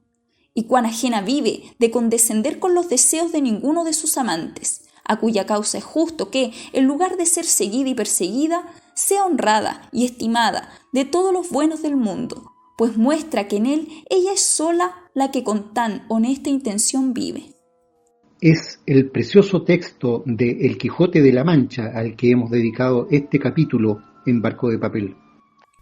y cuán ajena vive de condescender con los deseos de ninguno de sus amantes, a cuya causa es justo que, en lugar de ser seguida y perseguida, sea honrada y estimada de todos los buenos del mundo, pues muestra que en él ella es sola la que con tan honesta intención vive». Es el precioso texto de El Quijote de la Mancha al que hemos dedicado este capítulo en Barco de Papel.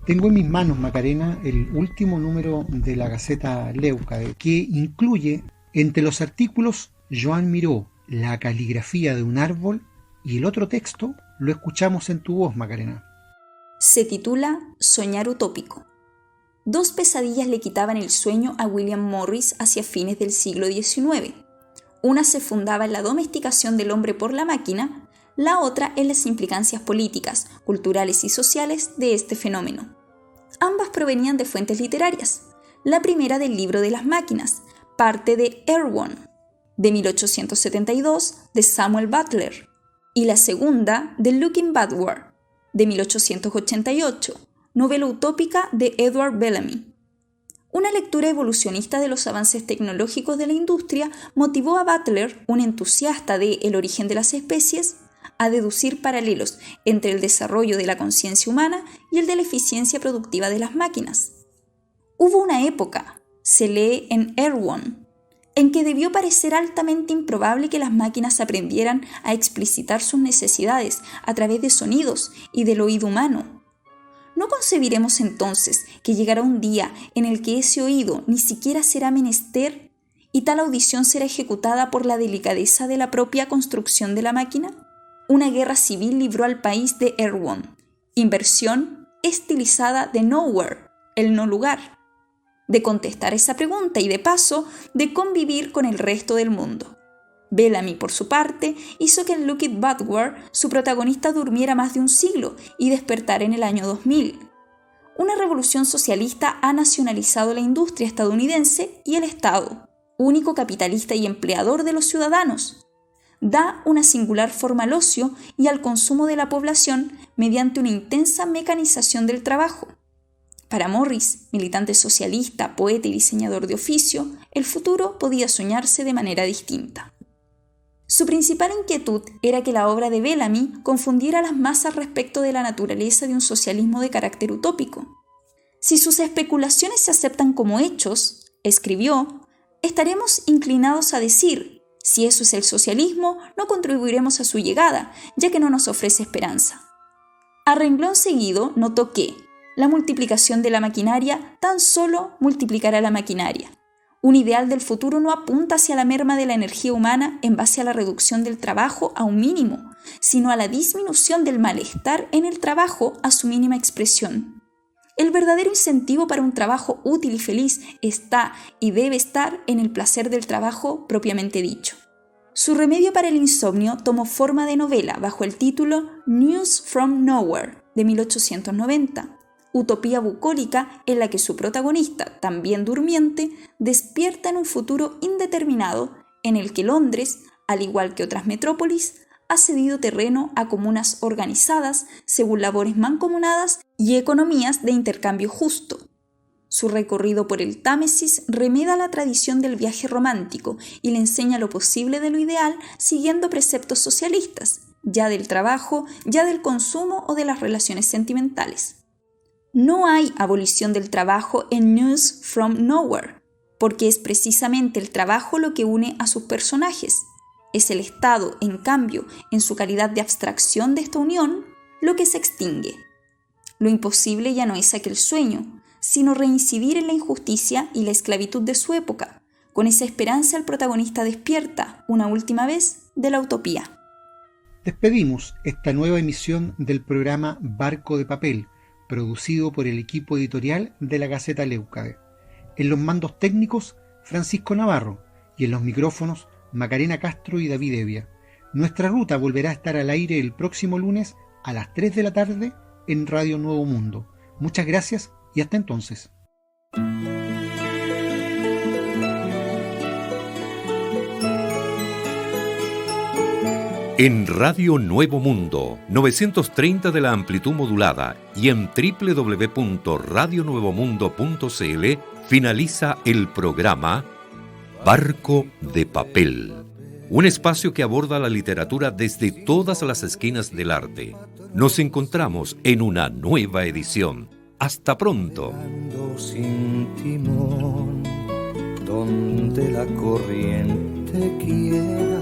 Tengo en mis manos, Macarena, el último número de la Gaceta Leucade, que incluye entre los artículos Joan Miró, la caligrafía de un árbol, y el otro texto lo escuchamos en tu voz, Macarena. Se titula Soñar utópico. Dos pesadillas le quitaban el sueño a William Morris hacia fines del siglo XIX. Una se fundaba en la domesticación del hombre por la máquina, la otra en las implicancias políticas, culturales y sociales de este fenómeno. Ambas provenían de fuentes literarias. La primera del libro de las máquinas, parte de Erewhon, de 1872, de Samuel Butler, y la segunda de Looking Backward, de 1888, novela utópica de Edward Bellamy. Una lectura evolucionista de los avances tecnológicos de la industria motivó a Butler, un entusiasta de El origen de las especies, a deducir paralelos entre el desarrollo de la conciencia humana y el de la eficiencia productiva de las máquinas. Hubo una época, se lee en Erewhon, en que debió parecer altamente improbable que las máquinas aprendieran a explicitar sus necesidades a través de sonidos y del oído humano. ¿No concebiremos entonces que llegará un día en el que ese oído ni siquiera será menester y tal audición será ejecutada por la delicadeza de la propia construcción de la máquina? Una guerra civil libró al país de Erewhon, inversión estilizada de nowhere, el no lugar, de contestar esa pregunta y de paso de convivir con el resto del mundo. Bellamy, por su parte, hizo que en Looking Backward su protagonista durmiera más de un siglo y despertara en el año 2000. Una revolución socialista ha nacionalizado la industria estadounidense y el Estado, único capitalista y empleador de los ciudadanos. Da una singular forma al ocio y al consumo de la población mediante una intensa mecanización del trabajo. Para Morris, militante socialista, poeta y diseñador de oficio, el futuro podía soñarse de manera distinta. Su principal inquietud era que la obra de Bellamy confundiera a las masas respecto de la naturaleza de un socialismo de carácter utópico. Si sus especulaciones se aceptan como hechos, escribió, estaremos inclinados a decir, si eso es el socialismo, no contribuiremos a su llegada, ya que no nos ofrece esperanza. A renglón seguido notó que la multiplicación de la maquinaria tan solo multiplicará la maquinaria. Un ideal del futuro no apunta hacia la merma de la energía humana en base a la reducción del trabajo a un mínimo, sino a la disminución del malestar en el trabajo a su mínima expresión. El verdadero incentivo para un trabajo útil y feliz está y debe estar en el placer del trabajo propiamente dicho. Su remedio para el insomnio tomó forma de novela bajo el título News from Nowhere de 1890. Utopía bucólica en la que su protagonista, también durmiente, despierta en un futuro indeterminado en el que Londres, al igual que otras metrópolis, ha cedido terreno a comunas organizadas según labores mancomunadas y economías de intercambio justo. Su recorrido por el Támesis remeda la tradición del viaje romántico y le enseña lo posible de lo ideal siguiendo preceptos socialistas, ya del trabajo, ya del consumo o de las relaciones sentimentales. No hay abolición del trabajo en News from Nowhere, porque es precisamente el trabajo lo que une a sus personajes. Es el Estado, en cambio, en su calidad de abstracción de esta unión, lo que se extingue. Lo imposible ya no es aquel sueño, sino reincidir en la injusticia y la esclavitud de su época. Con esa esperanza el protagonista despierta, una última vez, de la utopía. Despedimos esta nueva emisión del programa Barco de Papel, producido por el equipo editorial de la Gaceta Leucade. En los mandos técnicos, Francisco Navarro, y en los micrófonos Macarena Castro y David Evia. Nuestra ruta volverá a estar al aire el próximo lunes a las 3 de la tarde en Radio Nuevo Mundo. Muchas gracias y hasta entonces. En Radio Nuevo Mundo, 930 de la amplitud modulada y en www.radionuevomundo.cl finaliza el programa Barco de Papel, un espacio que aborda la literatura desde todas las esquinas del arte. Nos encontramos en una nueva edición. ¡Hasta pronto! Sin timón, donde la corriente quiera.